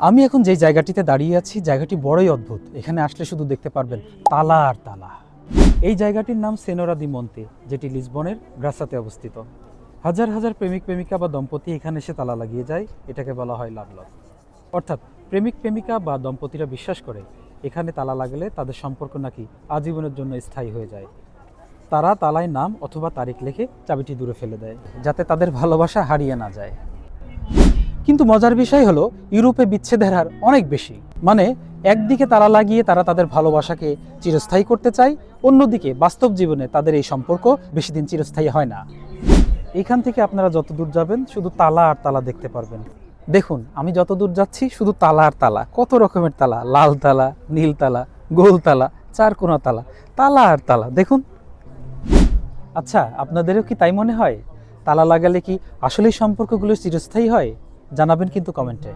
আমি এখন যেই জায়গাটিতে দাঁড়িয়ে আছি, জায়গাটি বড়ই অদ্ভুত। এখানে আসলে শুধু দেখতে পারবেন তালা আর তালা। এই জায়গাটির নাম সেনোরা দি মন্তে, যেটি লিসবনের গ্রাসাতে অবস্থিত। হাজার হাজার প্রেমিক প্রেমিকা বা দম্পতি এখানে এসে তালা লাগিয়ে যায়। এটাকে বলা হয় লাভ লজ। অর্থাৎ প্রেমিক প্রেমিকা বা দম্পতিরা বিশ্বাস করে এখানে তালা লাগলে তাদের সম্পর্ক নাকি আজীবনের জন্য স্থায়ী হয়ে যায়। তারা তালায় নাম অথবা তারিখ লিখে চাবিটি দূরে ফেলে দেয়, যাতে তাদের ভালোবাসা হারিয়ে না যায়। কিন্তু মজার বিষয় হলো, ইউরোপে বিচ্ছেদের হার অনেক বেশি। মানে একদিকে তালা লাগিয়ে তারা তাদের ভালোবাসাকে চিরস্থায়ী করতে চায়, অন্যদিকে বাস্তব জীবনে তাদের এই সম্পর্ক বেশি দিন চিরস্থায়ী হয় না। এখান থেকে আপনারা যত দূর যাবেন শুধু তালা আর তালা দেখতে পারবেন। দেখুন, আমি যত দূর যাচ্ছি শুধু তালা আর তালা, কত রকমের তালা, লাল তালা, নীল তালা, গোল তালা, চারকোনা তালা, তালা আর তালা। দেখুন। আচ্ছা, আপনাদেরও কি তাই মনে হয়? তালা লাগালে কি আসলেই সম্পর্কগুলো চিরস্থায়ী হয়? জানাবেন কিন্তু কমেন্টে।